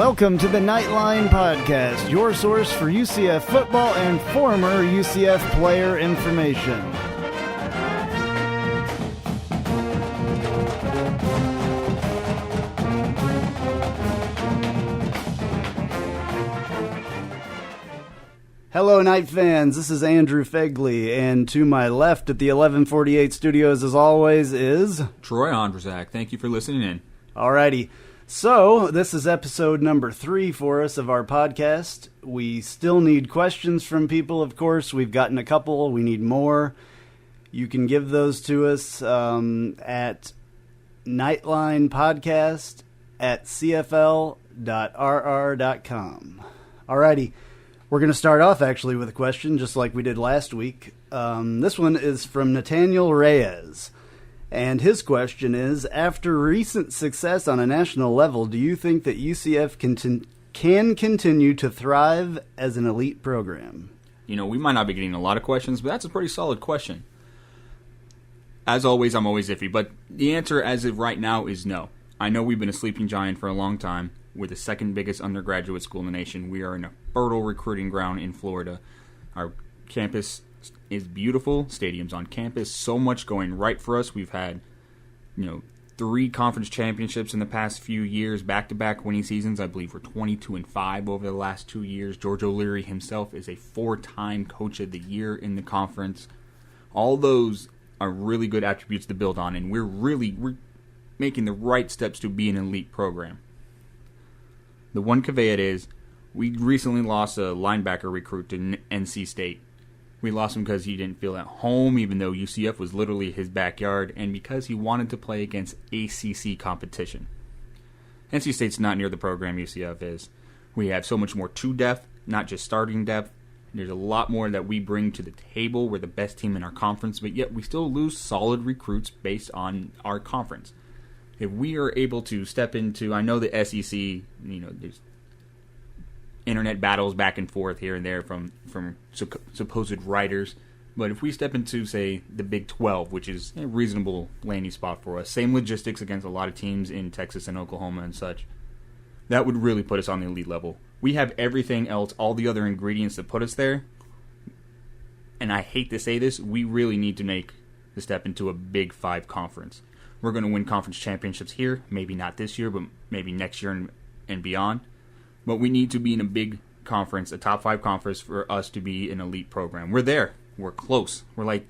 Welcome to the Knightline Podcast, your source for UCF football and former UCF player information. Hello, Knight fans. This is Andrew Fegley, and to my left at the 1148 studios, as always, is Troy Ondrzak. Thank you for listening in. Alrighty. So, this is episode number 3 for us of our podcast. We still need questions from people, of course. We've gotten a couple. We need more. You can give those to us at knightlinepodcast@cfl.rr.com. Alrighty. We're going to start off, actually, with a question, just like we did last week. This one is from Nathaniel Reyes. And his question is, after recent success on a national level, do you think that UCF can continue to thrive as an elite program? You know, we might not be getting a lot of questions, but that's a pretty solid question. As always, I'm always iffy, but the answer as of right now is no. I know we've been a sleeping giant for a long time. We're the second biggest undergraduate school in the nation. We are in a fertile recruiting ground in Florida. Our campus is beautiful. Stadium's on campus. So much going right for us. We've had, 3 conference championships in the past few years, back-to-back winning seasons. I believe we're 22-5 over the last 2 years. George O'Leary himself is a 4-time Coach of the Year in the conference. All those are really good attributes to build on, and we're making the right steps to be an elite program. The one caveat is, we recently lost a linebacker recruit to NC State. We lost him because he didn't feel at home, even though UCF was literally his backyard, and because he wanted to play against ACC competition. NC State's not near the program UCF is. We have so much more to depth, not just starting depth. There's a lot more that we bring to the table. We're the best team in our conference, but yet we still lose solid recruits based on our conference. If we are able to step into, I know the SEC, there's internet battles back and forth here and there from supposed writers, but if we step into, say, the Big 12, which is a reasonable landing spot for us, same logistics against a lot of teams in Texas and Oklahoma and such, that would really put us on the elite level. We have everything else, all the other ingredients that put us there, and I hate to say this, we really need to make the step into a Big 5 conference. We're going to win conference championships here, maybe not this year, but maybe next year and beyond. But we need to be in a big conference, a top 5 conference, for us to be an elite program. We're there. We're close. We're like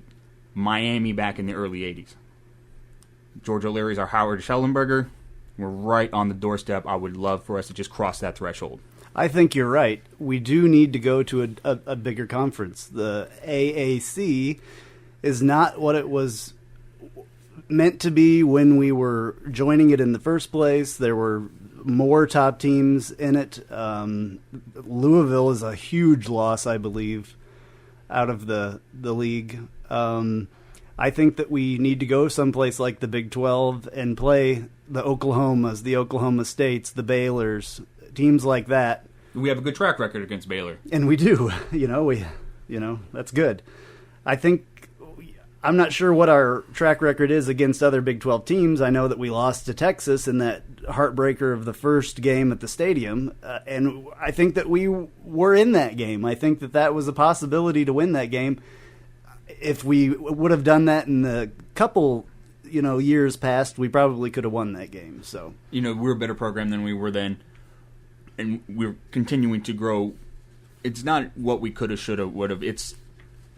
Miami back in the early 80s. George O'Leary's our Howard Schellenberger. We're right on the doorstep. I would love for us to just cross that threshold. I think you're right. We do need to go to a bigger conference. The AAC is not what it was meant to be when we were joining it in the first place. There were more top teams in it. Louisville is a huge loss, I believe, out of the league. I think that we need to go someplace like the Big 12 and play the Oklahomas, the Oklahoma States, the Baylors, teams like that. We have a good track record against Baylor. And we do. That's good. I'm not sure what our track record is against other Big 12 teams. I know that we lost to Texas in that heartbreaker of the first game at the stadium, and I think that we were in that game. I think that was a possibility to win that game. If we would have done that in the couple, years past, we probably could have won that game. So, we're a better program than we were then, and we're continuing to grow. It's not what we could have, should have, would have.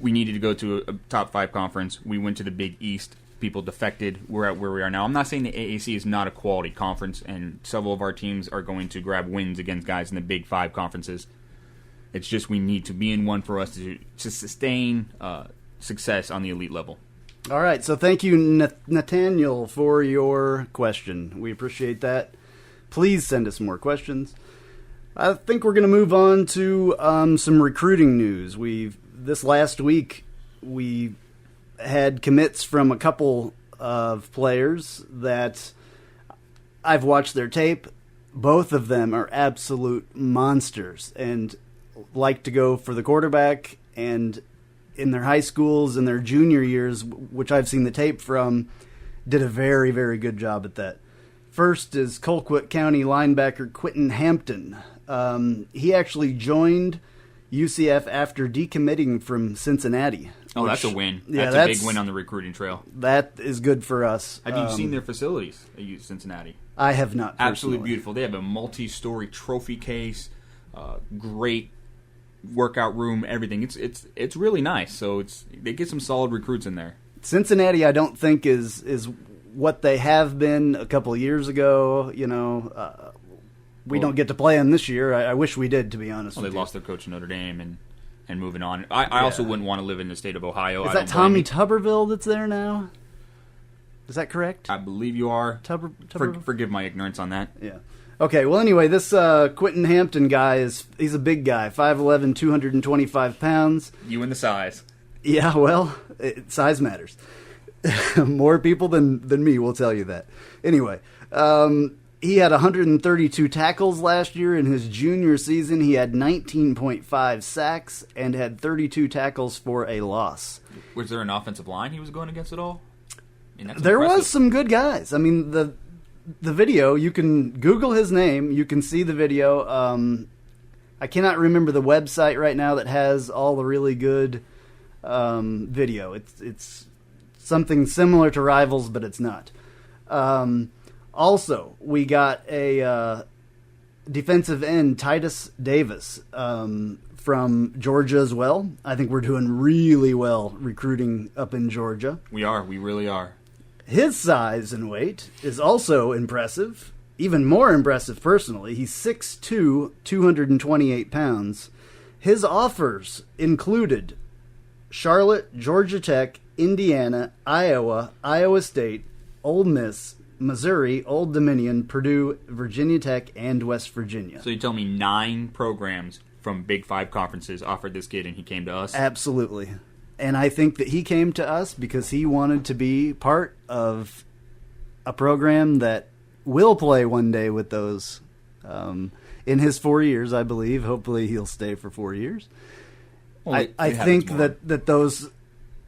We needed to go to a top 5 conference. We went to the Big East. People defected. We're at where we are now. I'm not saying the AAC is not a quality conference, and several of our teams are going to grab wins against guys in the Big 5 conferences. It's just we need to be in one for us to sustain success on the elite level. All right, so thank you, Nathaniel, for your question. We appreciate that. Please send us more questions. I think we're going to move on to some recruiting news. This last week, we had commits from a couple of players that I've watched their tape. Both of them are absolute monsters and like to go for the quarterback, and in their high schools and their junior years, which I've seen the tape from, did a very, very good job at that. First is Colquitt County linebacker Quentin Hampton. He actually joined UCF after decommitting from Cincinnati. Oh, that's a win. That's a big win on the recruiting trail. That is good for us. Have you seen their facilities at Cincinnati? I have not. Absolutely beautiful. They have a multi-story trophy case, great workout room, everything. It's really nice. So they get some solid recruits in there. Cincinnati, I don't think is what they have been a couple of years ago. We don't get to play them this year. I wish we did, to be honest. Well, they lost their coach in Notre Dame and moving on. I also wouldn't want to live in the state of Ohio. Is that Tommy Tuberville that's there now? Is that correct? I believe you are. Forgive my ignorance on that. Yeah. Okay, well, anyway, this Quentin Hampton guy, he's a big guy, 5'11", 225 pounds. You and the size. Yeah, well, size matters. More people than me will tell you that. Anyway, he had 132 tackles last year. In his junior season, he had 19.5 sacks and had 32 tackles for a loss. Was there an offensive line he was going against at all? There was some good guys. I mean, the video, you can Google his name. You can see the video. I cannot remember the website right now that has all the really good video. It's something similar to Rivals, but it's not. Also, we got a defensive end, Titus Davis, from Georgia as well. I think we're doing really well recruiting up in Georgia. We are. We really are. His size and weight is also impressive. Even more impressive personally. He's 6'2", 228 pounds. His offers included Charlotte, Georgia Tech, Indiana, Iowa, Iowa State, Ole Miss, Missouri, Old Dominion, Purdue, Virginia Tech, and West Virginia. So you tell me 9 programs from Big 5 conferences offered this kid and he came to us? Absolutely. And I think that he came to us because he wanted to be part of a program that will play one day with those in his 4 years, I believe. Hopefully he'll stay for 4 years. Well, I think that those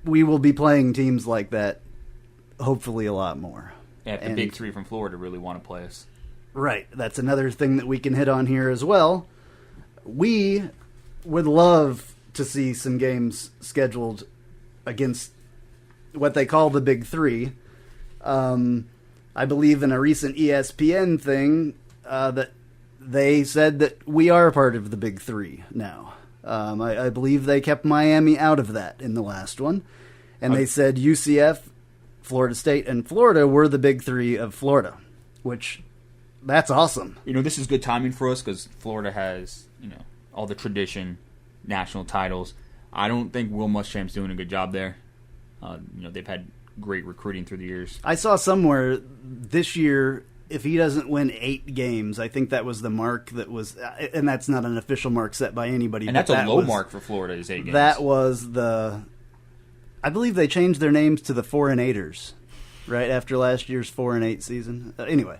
we will be playing teams like that hopefully a lot more. Yeah, the Big 3 from Florida really want to play us. Right. That's another thing that we can hit on here as well. We would love to see some games scheduled against what they call the Big 3. I believe in a recent ESPN thing that they said that we are part of the Big 3 now. I believe they kept Miami out of that in the last one. And they said UCF, Florida State, and Florida were the Big 3 of Florida, which that's awesome. This is good timing for us because Florida has, all the tradition, national titles. I don't think Will Muschamp's doing a good job there. They've had great recruiting through the years. I saw somewhere this year, if he doesn't win 8 games, I think that was the mark that was, and that's not an official mark set by anybody. And that's a low mark for Florida, is 8 games. That was I believe they changed their names to the 4-and-8ers, right after last year's 4-and-8 season. Anyway,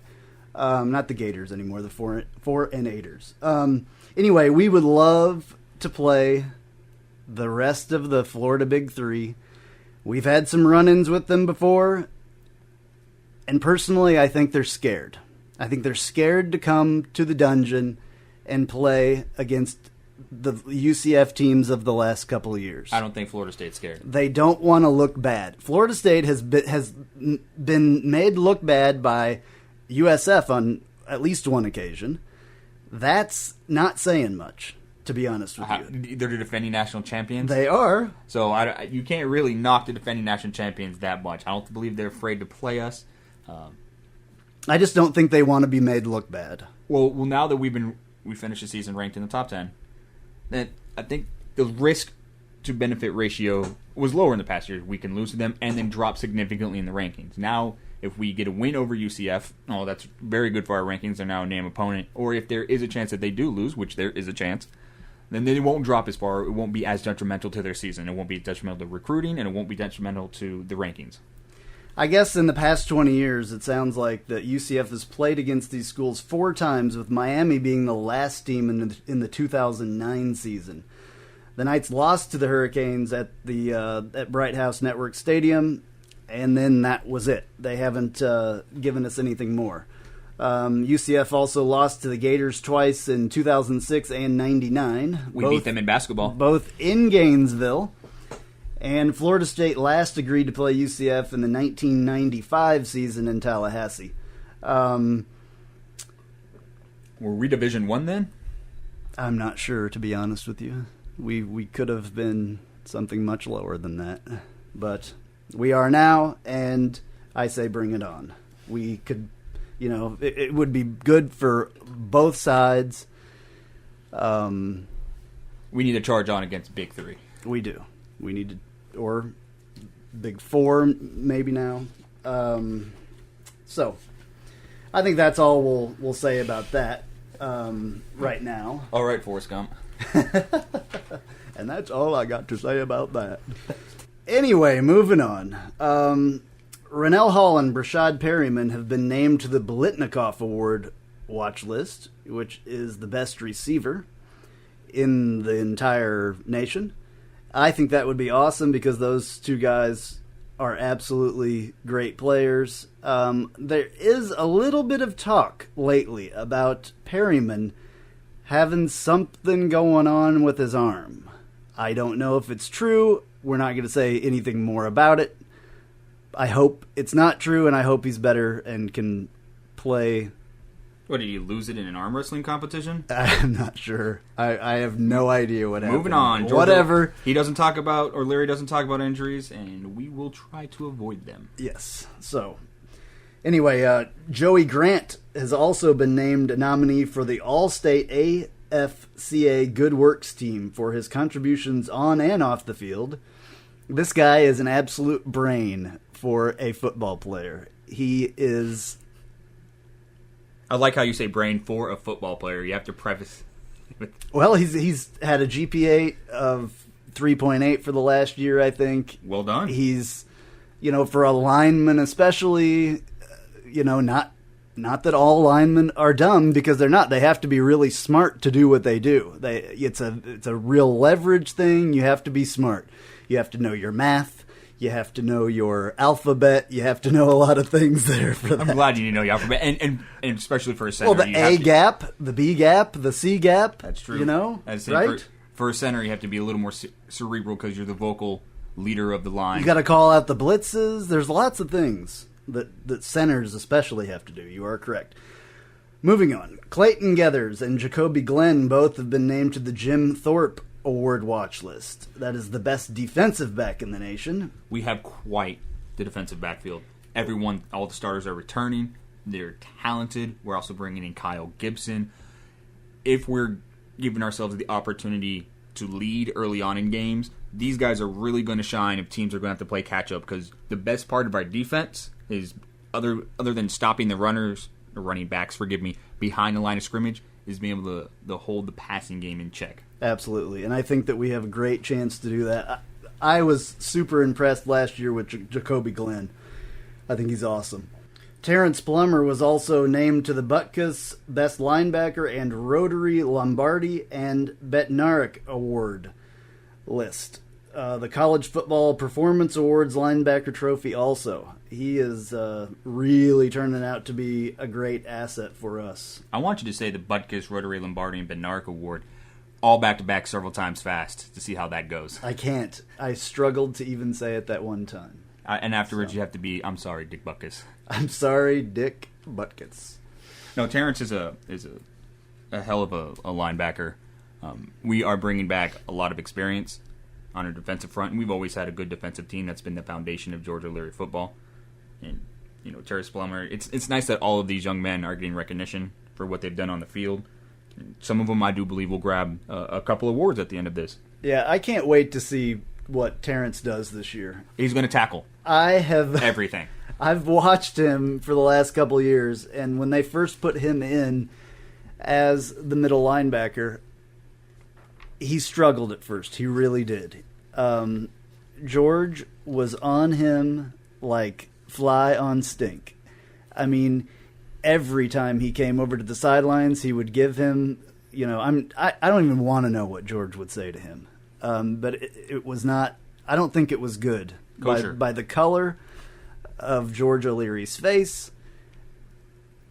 not the Gators anymore, the 4-and-8ers. Anyway, we would love to play the rest of the Florida Big 3. We've had some run-ins with them before, and personally, I think they're scared. I think they're scared to come to the dungeon and play against the UCF teams of the last couple of years. I don't think Florida State's scared. They don't want to look bad. Florida State has been made look bad by USF on at least one occasion. That's not saying much, to be honest with you. They're the defending national champions? They are. So you can't really knock the defending national champions that much. I don't believe they're afraid to play us. I just don't think they want to be made look bad. Well, now that we finished the season ranked in the top 10, then I think the risk to benefit ratio was lower in the past years. We can lose to them and then drop significantly in the rankings. Now, if we get a win over UCF, that's very good for our rankings. They're now a name opponent. Or if there is a chance that they do lose, which there is a chance, then they won't drop as far. It won't be as detrimental to their season. It won't be detrimental to recruiting, and it won't be detrimental to the rankings. I guess in the past 20 years, it sounds like that UCF has played against these schools 4 times, with Miami being the last team in the 2009 season. The Knights lost to the Hurricanes at Bright House Network Stadium, and then that was it. They haven't given us anything more. UCF also lost to the Gators twice in 2006 and 99. We beat them in basketball. Both in Gainesville. And Florida State last agreed to play UCF in the 1995 season in Tallahassee. Were we Division I then? I'm not sure, to be honest with you. We could have been something much lower than that. But we are now, and I say bring it on. We could, it would be good for both sides. We need to charge on against Big Three. We do. We need to, or Big Four maybe now. So I think that's all we'll say about that right now. All right, Forrest Gump. And that's all I got to say about that. Anyway, moving on. Rennell Hall and Brashad Perryman have been named to the Blitnikoff Award watch list, which is the best receiver in the entire nation. I think that would be awesome because those two guys are absolutely great players. There is a little bit of talk lately about Perryman having something going on with his arm. I don't know if it's true. We're not going to say anything more about it. I hope it's not true, and I hope he's better and can play. What, did he lose it in an arm wrestling competition? I'm not sure. I have no idea what happened. Moving on. Georgia, whatever. He doesn't talk about, or Larry doesn't talk about injuries, and we will try to avoid them. Yes. So, anyway, Joey Grant has also been named a nominee for the All-State AFCA Good Works team for his contributions on and off the field. This guy is an absolute brain for a football player. He is... I like how you say brain for a football player. You have to preface with... Well, he's had a GPA of 3.8 for the last year, I think. Well done. He's, for a lineman especially, not that all linemen are dumb, because they're not. They have to be really smart to do what they do. It's a real leverage thing. You have to be smart. You have to know your math. You have to know your alphabet. You have to know a lot of things there for that. I'm glad you know your alphabet, and especially for a center. Well, the A gap, the B gap, the C gap. That's true. Right? For a center, you have to be a little more cerebral because you're the vocal leader of the line. You got to call out the blitzes. There's lots of things that centers especially have to do. You are correct. Moving on. Clayton Geathers and Jacoby Glenn both have been named to the Jim Thorpe Award watch list. That is the best defensive back in the nation. We have quite the defensive backfield. All the starters are returning. They're talented. We're also bringing in Kyle Gibson. If we're giving ourselves the opportunity to lead early on in games, these guys are really going to shine if teams are going to have to play catch up, because the best part of our defense is, other than stopping the running backs, behind the line of scrimmage, is being able to hold the passing game in check. Absolutely, and I think that we have a great chance to do that. I was super impressed last year with Jacoby Glenn. I think he's awesome. Terrence Plummer was also named to the Butkus Best Linebacker and Rotary Lombardi and Bednarik Award list. The College Football Performance Awards Linebacker Trophy also. He is really turning out to be a great asset for us. I want you to say the Butkus, Rotary Lombardi, and Bednarik Award all back-to-back several times fast to see how that goes. I can't. I struggled to even say it that one time. And afterwards you have to be, I'm sorry, Dick Butkus. I'm sorry, Dick Butkus. No, Terrence is a hell of a linebacker. We are bringing back a lot of experience on our defensive front, and we've always had a good defensive team. That's been the foundation of Georgia Leary football. And Terrence Plummer, it's nice that all of these young men are getting recognition for what they've done on the field. Some of them, I do believe, will grab a couple of awards at the end of this. Yeah, I can't wait to see what Terrence does this year. He's going to tackle. I have everything. I've watched him for the last couple of years, and when they first put him in as the middle linebacker, he struggled at first. He really did. George was on him like fly on stink. I mean, every time he came over to the sidelines, he would give him, I don't even want to know what George would say to him. But it was not, I don't think it was good. By the color of George O'Leary's face,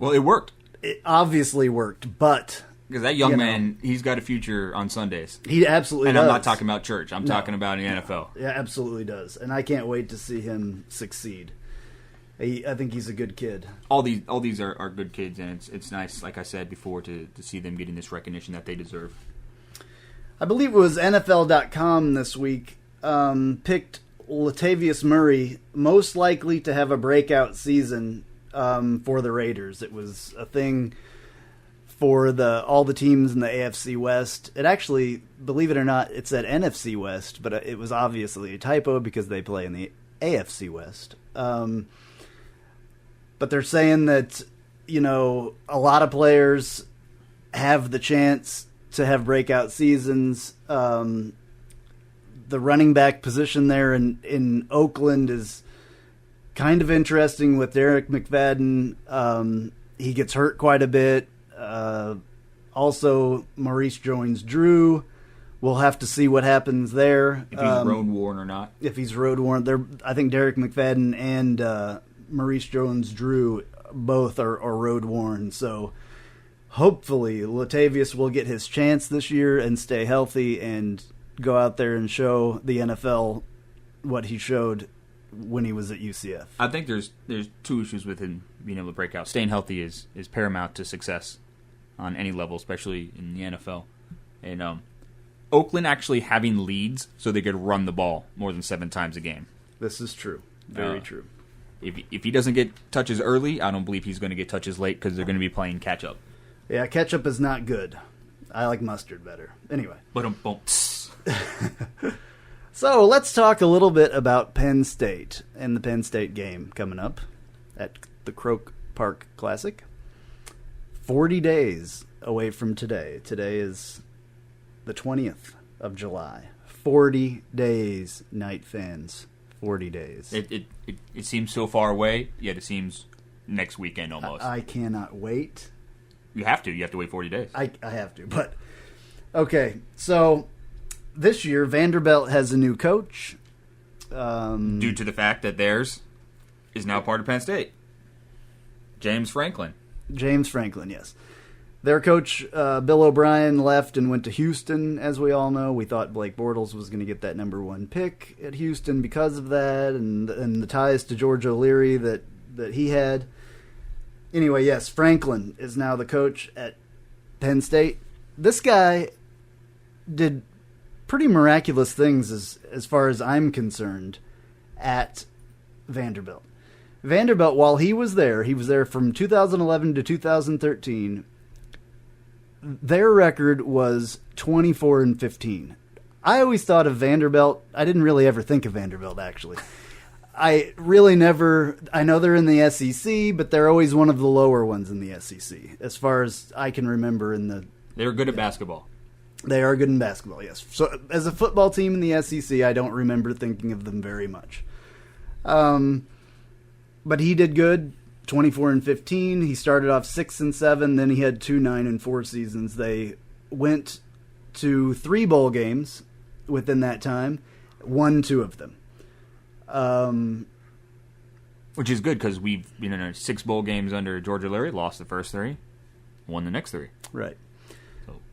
Well, it worked. It obviously worked, but... Because that young man, he's got a future on Sundays. He absolutely does. And I'm not talking about church. I'm talking about the NFL. Yeah, absolutely does. And I can't wait to see him succeed. I think he's a good kid. All these are good kids, and it's nice, like I said before, to see them getting this recognition that they deserve. I believe it was NFL.com this week picked Latavius Murray most likely to have a breakout season for the Raiders. It was a thing for all the teams in the AFC West. It actually, believe it or not, it said NFC West, but it was obviously a typo because they play in the AFC West. But they're saying that, a lot of players have the chance to have breakout seasons. The running back position there in Oakland is kind of interesting with Derek McFadden. He gets hurt quite a bit. Also, Maurice Jones-Drew. We'll have to see what happens there. If he's road-worn or not. If he's road-worn. I think Derek McFadden and Maurice Jones-Drew both are road-worn. So hopefully Latavius will get his chance this year and stay healthy and go out there and show the NFL what he showed when he was at UCF. I think there's two issues with him being able to break out. Staying healthy is paramount to success on any level, especially in the NFL. And Oakland actually having leads so they could run the ball more than 7 times a game. This is true. Very true. If he doesn't get touches early, I don't believe he's going to get touches late because they're going to be playing catch-up. Yeah, ketchup is not good. I like mustard better. Anyway. So let's talk a little bit about Penn State and the Penn State game coming up at the Croke Park Classic. 40 days away from today. Today is the 20th of July. 40 days, Knight fans. 40 days. It seems so far away, yet it seems next weekend almost. I cannot wait. You have to. You have to wait 40 days. I have to. But, okay, so this year Vanderbilt has a new coach. Due to the fact that theirs is now part of Penn State. James Franklin, yes. Their coach, Bill O'Brien, left and went to Houston, as we all know. We thought Blake Bortles was going to get that number 1 pick at Houston because of that and the ties to George O'Leary that he had. Anyway, yes, Franklin is now the coach at Penn State. This guy did pretty miraculous things as far as I'm concerned at Vanderbilt. Vanderbilt, while he was there from 2011 to 2013. Their record was 24-15. I always thought of Vanderbilt. I didn't really ever think of Vanderbilt, actually. I really never. I know they're in the SEC, but they're always one of the lower ones in the SEC, as far as I can remember. They're good at basketball. They are good in basketball, yes. So, as a football team in the SEC, I don't remember thinking of them very much. But he did good. 24-15. He started off 6-7. Then he had 2 9-4 seasons. They went to 3 bowl games within that time. Won 2 of them. Which is good because we've been in 6 bowl games under George O'Leary. Lost the first 3. Won the next 3. Right.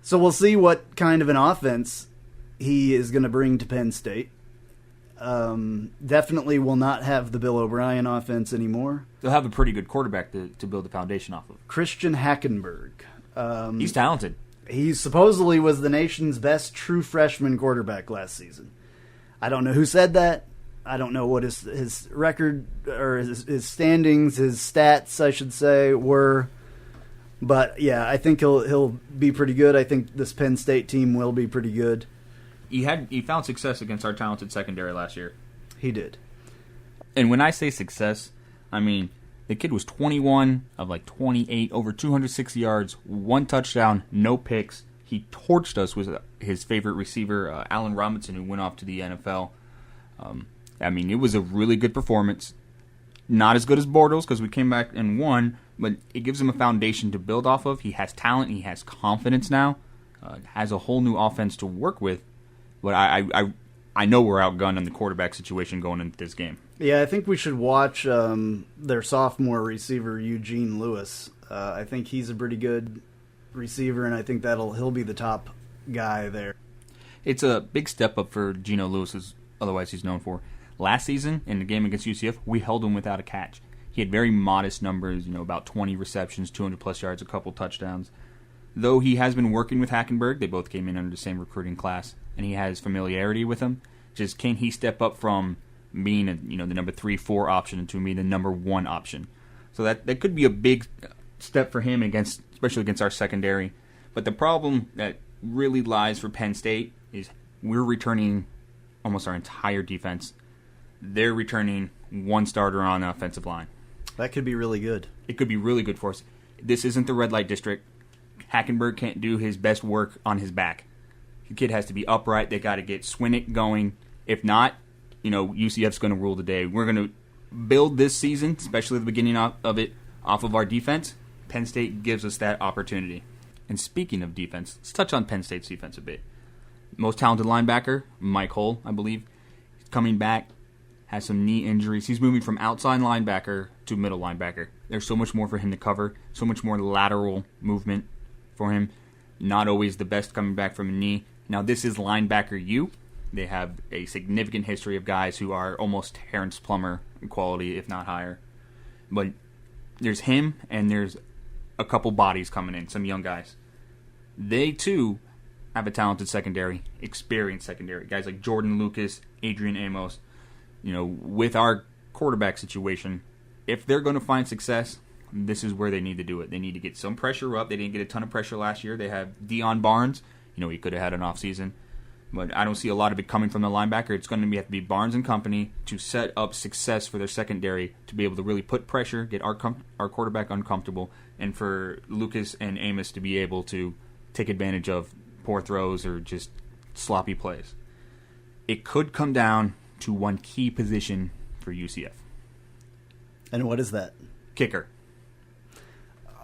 So we'll see what kind of an offense he is going to bring to Penn State. Definitely will not have the Bill O'Brien offense anymore. They'll have a pretty good quarterback to build the foundation off of. Christian Hackenberg. He's talented. He supposedly was the nation's best true freshman quarterback last season. I don't know who said that. I don't know what his record or his standings, his stats, I should say, were. But yeah, I think he'll be pretty good. I think this Penn State team will be pretty good. He found success against our talented secondary last year. He did. And when I say success, I mean the kid was 21 of 28, over 260 yards, 1 touchdown, no picks. He torched us with his favorite receiver, Allen Robinson, who went off to the NFL. I mean, it was a really good performance. Not as good as Bortles because we came back and won, but it gives him a foundation to build off of. He has talent. He has confidence now. Has a whole new offense to work with. But I know we're outgunned in the quarterback situation going into this game. Yeah, I think we should watch their sophomore receiver, Eugene Lewis. I think he's a pretty good receiver, and I think he'll be the top guy there. It's a big step up for Geno Lewis, as otherwise he's known for. Last season, in the game against UCF, we held him without a catch. He had very modest numbers, about 20 receptions, 200-plus yards, a couple touchdowns. Though he has been working with Hackenberg, they both came in under the same recruiting class, and he has familiarity with him. Just can he step up from being the number 3-4 option to being the number 1 option? So that could be a big step for him especially against our secondary. But the problem that really lies for Penn State is we're returning almost our entire defense. They're returning 1 starter on the offensive line. That could be really good. It could be really good for us. This isn't the red light district. Hackenberg can't do his best work on his back. The kid has to be upright. They got to get Swinnick going. If not, UCF's going to rule the day. We're going to build this season, especially the beginning of it, off of our defense. Penn State gives us that opportunity. And speaking of defense, let's touch on Penn State's defense a bit. Most talented linebacker, Mike Hull, I believe, he's coming back, has some knee injuries. He's moving from outside linebacker to middle linebacker. There's so much more for him to cover, so much more lateral movement for him. Not always the best coming back from a knee. Now, this is linebacker U. They have a significant history of guys who are almost Terrence Plummer quality, if not higher. But there's him, and there's a couple bodies coming in, some young guys. They, too, have a talented secondary, experienced secondary. Guys like Jordan Lucas, Adrian Amos. With our quarterback situation, if they're going to find success, this is where they need to do it. They need to get some pressure up. They didn't get a ton of pressure last year. They have Deion Barnes. He could have had an offseason. But I don't see a lot of it coming from the linebacker. It's going to have to be Barnes and company to set up success for their secondary to be able to really put pressure, get our quarterback uncomfortable, and for Lucas and Amos to be able to take advantage of poor throws or just sloppy plays. It could come down to one key position for UCF. And what is that? Kicker.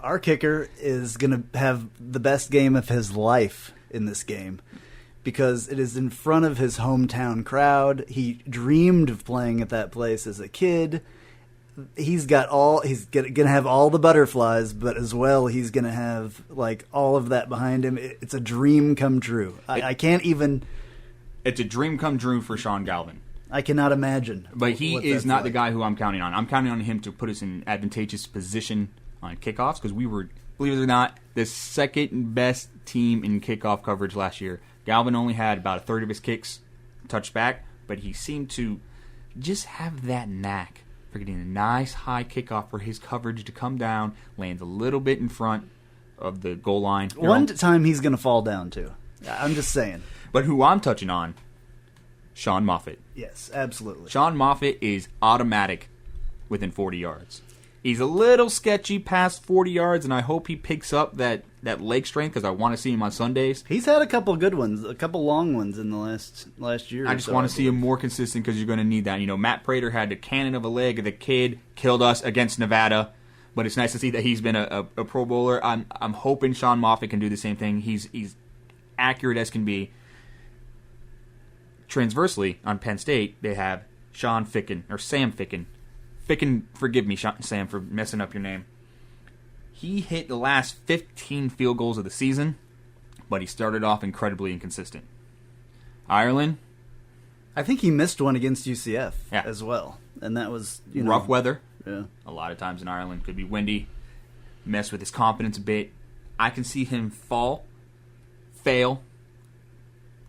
Our kicker is going to have the best game of his life in this game because it is in front of his hometown crowd. He dreamed of playing at that place as a kid. He's going to have all the butterflies, but as well he's going to have all of that behind him. It's a dream come true. I can't even... It's a dream come true for Sean Galvin. I cannot imagine. But he is not the guy who I'm counting on. I'm counting on him to put us in advantageous position on kickoffs because we were, believe it or not, the second best team in kickoff coverage last year. Galvin only had about a third of his kicks touched back, but he seemed to just have that knack for getting a nice high kickoff for his coverage to come down, lands a little bit in front of the goal line. One time he's going to fall down too. I'm just saying. But who I'm touching on, Sean Moffitt. Yes, absolutely. Sean Moffitt is automatic within 40 yards. He's a little sketchy past 40 yards, and I hope he picks up that leg strength because I want to see him on Sundays. He's had a couple good ones, a couple long ones in the last year. I just want to see him more consistent because you're going to need that. Matt Prater had a cannon of a leg. The kid killed us against Nevada, but it's nice to see that he's been a Pro Bowler. I'm hoping Sean Moffitt can do the same thing. He's accurate as can be. Transversely, on Penn State, they have Sam Ficken. Ficken, forgive me, Sam, for messing up your name. He hit the last 15 field goals of the season, but he started off incredibly inconsistent. Ireland? I think he missed one against UCF as well. And that was, rough weather. Yeah. A lot of times in Ireland. Could be windy. Mess with his confidence a bit. I can see him fail,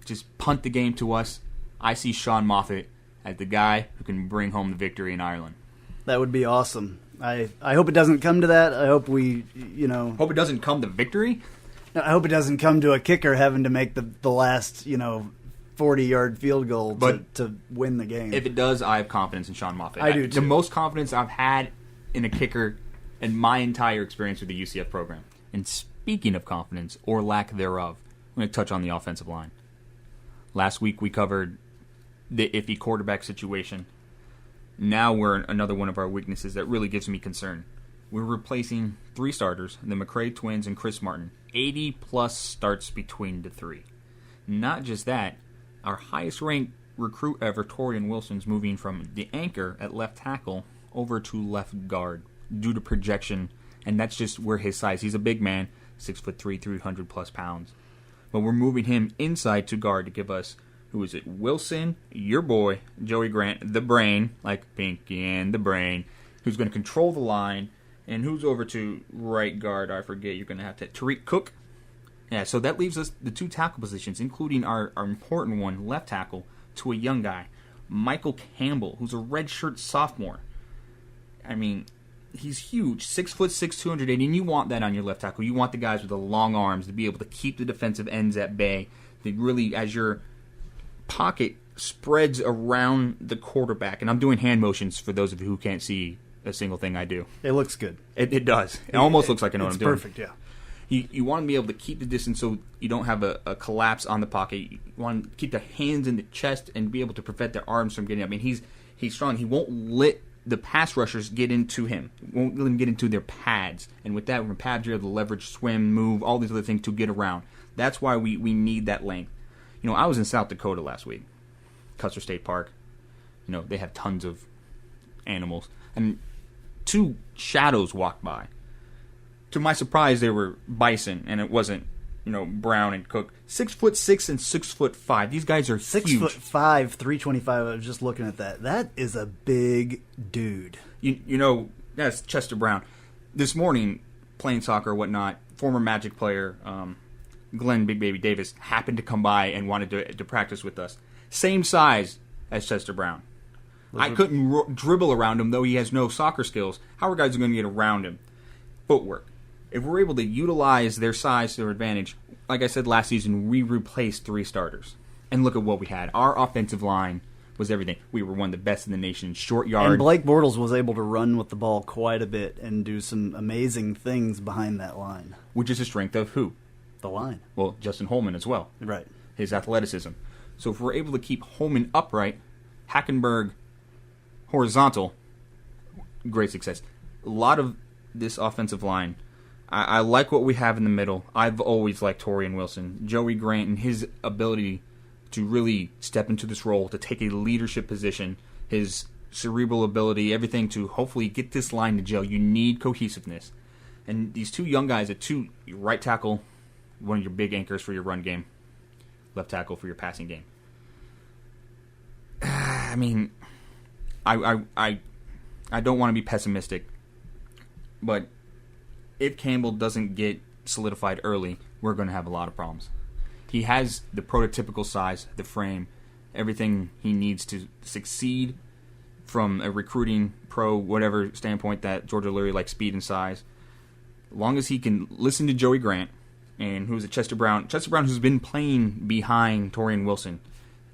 just punt the game to us. I see Sean Moffitt as the guy who can bring home the victory in Ireland. That would be awesome. I hope it doesn't come to that. I hope we, Hope it doesn't come to victory? No, I hope it doesn't come to a kicker having to make the last, 40-yard field goal to win the game. If it does, I have confidence in Sean Moffitt. I do, too. The most confidence I've had in a kicker in my entire experience with the UCF program. And speaking of confidence, or lack thereof, I'm going to touch on the offensive line. Last week we covered the iffy quarterback situation. Now we're another one of our weaknesses that really gives me concern. We're replacing 3 starters, the McCray twins and Chris Martin. 80-plus starts between the 3. Not just that, our highest-ranked recruit ever, Torian Wilson's moving from the anchor at left tackle over to left guard due to projection And that's just where his size. He's a big man, 6'3", 300+ pounds. But we're moving him inside to guard to give us, who is it? Wilson, your boy, Joey Grant, the brain, like Pinky and the brain, who's going to control the line. And who's over to right guard? I forget. You're going to have to... Tariq Cook. Yeah, so that leaves us the 2 tackle positions, including our important one, left tackle, to a young guy, Michael Campbell, who's a redshirt sophomore. I mean, he's huge, 6'6", 280, and you want that on your left tackle. You want the guys with the long arms to be able to keep the defensive ends at bay. They really, as your pocket spreads around the quarterback, and I'm doing hand motions for those of you who can't see a single thing I do. It looks good. It does. It almost looks like I know what I'm doing. It's perfect, yeah. You want to be able to keep the distance so you don't have a collapse on the pocket. You want to keep the hands in the chest and be able to prevent their arms from getting up. I mean, he's strong. He won't let the pass rushers get into him. Won't let them get into their pads. And with that, from pads, you're able to leverage, swim, move, all these other things to get around. That's why we need that length. You know, I was in South Dakota last week, Custer State Park. You know, they have tons of animals. And 2 shadows walked by. To my surprise, they were bison, and it wasn't, you know, Brown and Cook. 6'6" and 6'5". These guys are 6'5", 325. I was just looking at that. That is a big dude. You know, that's Chester Brown. This morning, playing soccer or whatnot, former Magic player Glenn Big Baby Davis happened to come by and wanted to practice with us. Same size as Chester Brown. I couldn't dribble around him, though he has no soccer skills. How are guys going to get around him? Footwork. If we're able to utilize their size to their advantage, like I said last season, we replaced 3 starters. And look at what we had. Our offensive line was everything. We were one of the best in the nation. Short yard. And Blake Bortles was able to run with the ball quite a bit and do some amazing things behind that line. Which is a strength of who? The line. Well, Justin Holman as well. Right. His athleticism. So if we're able to keep Holman upright, Hackenberg horizontal, great success. A lot of this offensive line, I like what we have in the middle. I've always liked Torian Wilson. Joey Grant and his ability to really step into this role, to take a leadership position, his cerebral ability, everything to hopefully get this line to gel. You need cohesiveness. And these 2 young guys, your right tackle, one of your big anchors for your run game, left tackle for your passing game. I mean, I don't want to be pessimistic, but if Campbell doesn't get solidified early, we're going to have a lot of problems. He has the prototypical size, the frame, everything he needs to succeed from a recruiting, pro, whatever standpoint that George O'Leary likes, speed and size. As long as he can listen to Joey Grant, and who's a Chester Brown who's been playing behind Torian Wilson.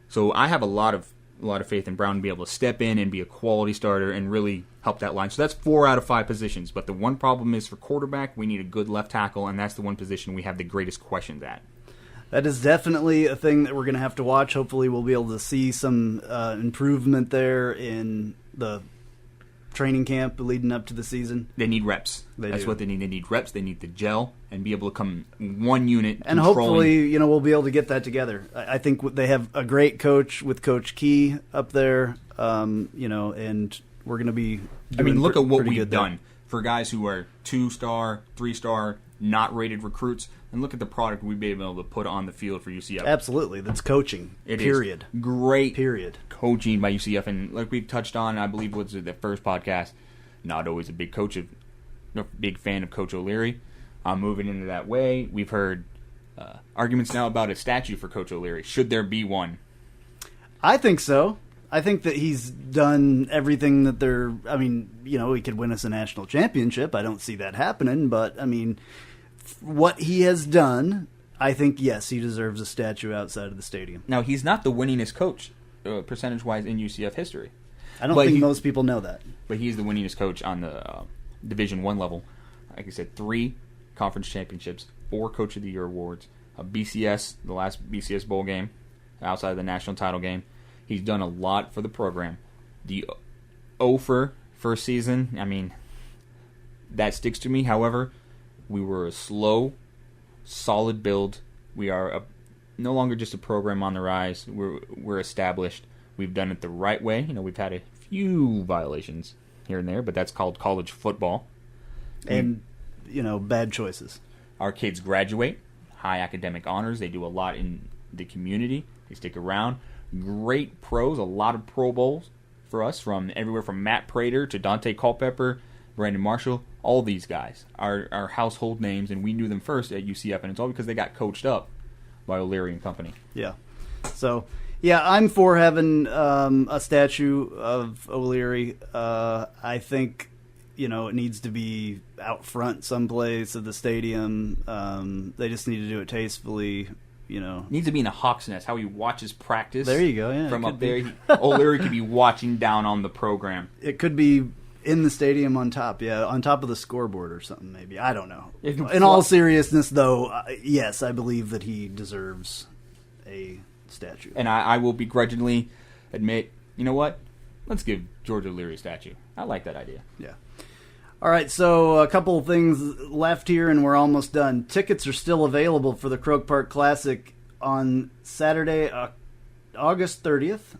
So I have a lot of faith in Brown to be able to step in and be a quality starter and really help that line. So that's 4 out of 5 positions. But the one problem is for quarterback, we need a good left tackle, and that's the one position we have the greatest questions at. That is definitely a thing that we're going to have to watch. Hopefully we'll be able to see some improvement there in the training camp leading up to the season. They need reps. That's what they need. They need reps. They need to gel and be able to come one unit. And hopefully, we'll be able to get that together. I think they have a great coach with Coach Key up there, and we're going to be look at what we've done for guys who are 2-star, 3-star, not rated recruits, and look at the product we've been able to put on the field for UCF. Absolutely. That's coaching. Period. Great period. Coaching by UCF. And like we've touched on, I believe was the first podcast, not always a big fan of Coach O'Leary. I'm moving into that way. We've heard arguments now about a statue for Coach O'Leary. Should there be one? I think so. I think that he's done everything that he could win us a national championship. I don't see that happening, but, what he has done, I think, yes, he deserves a statue outside of the stadium. Now, he's not the winningest coach, percentage-wise, in UCF history. I don't think most people know that. But he's the winningest coach on the Division I level. Like I said, 3 conference championships, 4 Coach of the Year awards, a BCS, the last BCS bowl game, outside of the national title game. He's done a lot for the program. The OFER first season, that sticks to me. However, we were a slow, solid build. We are no longer just a program on the rise. We're established. We've done it the right way. We've had a few violations here and there, but that's called college football. And bad choices. Our kids graduate, high academic honors. They do a lot in the community. They stick around. Great pros, a lot of Pro Bowls for us, from everywhere from Matt Prater to Dante Culpepper, Brandon Marshall. All these guys are household names, and we knew them first at UCF, and it's all because they got coached up by O'Leary and company. Yeah. So, yeah, I'm for having a statue of O'Leary. I think, it needs to be out front someplace of the stadium. They just need to do it tastefully. It needs to be in a hawk's nest, how he watches practice. There you go, yeah. From up there. O'Leary could be watching down on the program. It could be in the stadium on top, on top of the scoreboard or something, maybe. I don't know. In all seriousness, though, yes, I believe that he deserves a statue. And I will begrudgingly admit, you know what? Let's give George O'Leary a statue. I like that idea. Yeah. All right, so a couple of things left here, and we're almost done. Tickets are still available for the Croke Park Classic on Saturday, August 30th.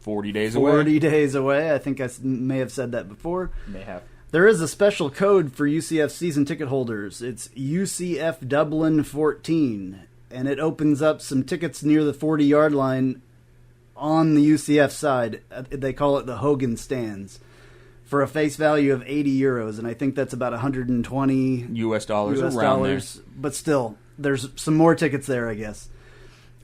40 days away. 40 days away. I think I may have said that before. May have. There is a special code for UCF season ticket holders. It's UCF Dublin 14, and it opens up some tickets near the 40-yard line on the UCF side. They call it the Hogan Stands, for a face value of €80, and I think that's about 120 US dollars US around dollars. there. But still, there's some more tickets there, I guess.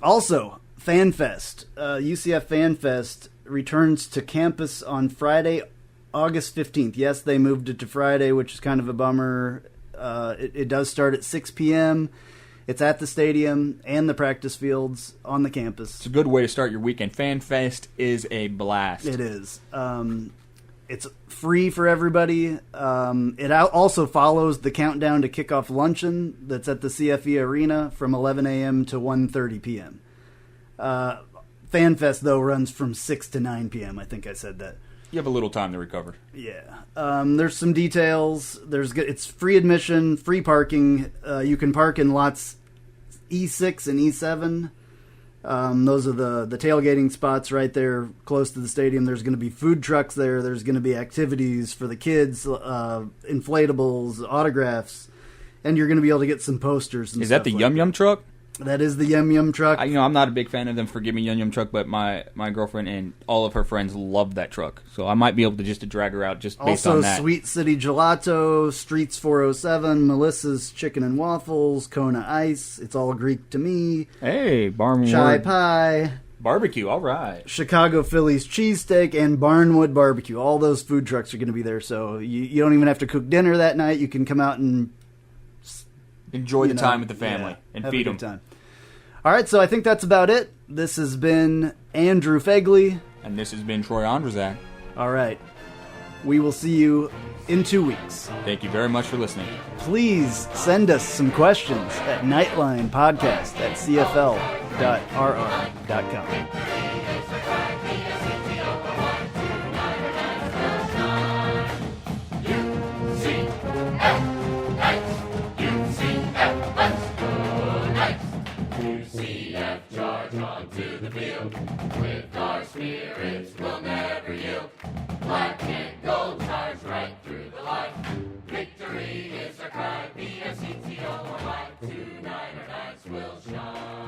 Also, FanFest, UCF FanFest returns to campus on Friday, August 15th. Yes, they moved it to Friday, which is kind of a bummer. It does start at 6 p.m. It's at the stadium and the practice fields on the campus. It's a good way to start your weekend. FanFest is a blast. It is. It's free for everybody. It also follows the countdown to kickoff luncheon that's at the CFE Arena from 11 a.m. to 1:30 p.m. FanFest, though, runs from 6 to 9 p.m. I think I said that. You have a little time to recover. Yeah. There's some details. It's free admission, free parking. You can park in lots E6 and E7. Those are the tailgating spots right there close to the stadium. There's going to be food trucks there. There's going to be activities for the kids, inflatables, autographs, and you're going to be able to get some posters. And Is that the Yum Yum truck? That is the Yum Yum truck. I'm not a big fan of them, forgive me, Yum Yum truck, but my girlfriend and all of her friends love that truck. So I might be able to drag her out just based on that. Also, Sweet City Gelato, Streets 407, Melissa's Chicken and Waffles, Kona Ice. It's all Greek to me. Hey, Barnwood. Chai Pie. Barbecue, all right. Chicago Phillies cheesesteak and Barnwood barbecue. All those food trucks are going to be there. So you don't even have to cook dinner that night. You can come out and enjoy the time with the family and feed them. Time. All right, so I think that's about it. This has been Andrew Fegley. And this has been Troy Andrzak. All right. We will see you in 2 weeks. Thank you very much for listening. Please send us some questions at nightlinepodcast@cfl.rr.com. UCF charge onto the field. With our spirits we'll never yield. Black and gold charge right through the line. Victory is our cry. BSCTO or mine. Tonight our nights will shine.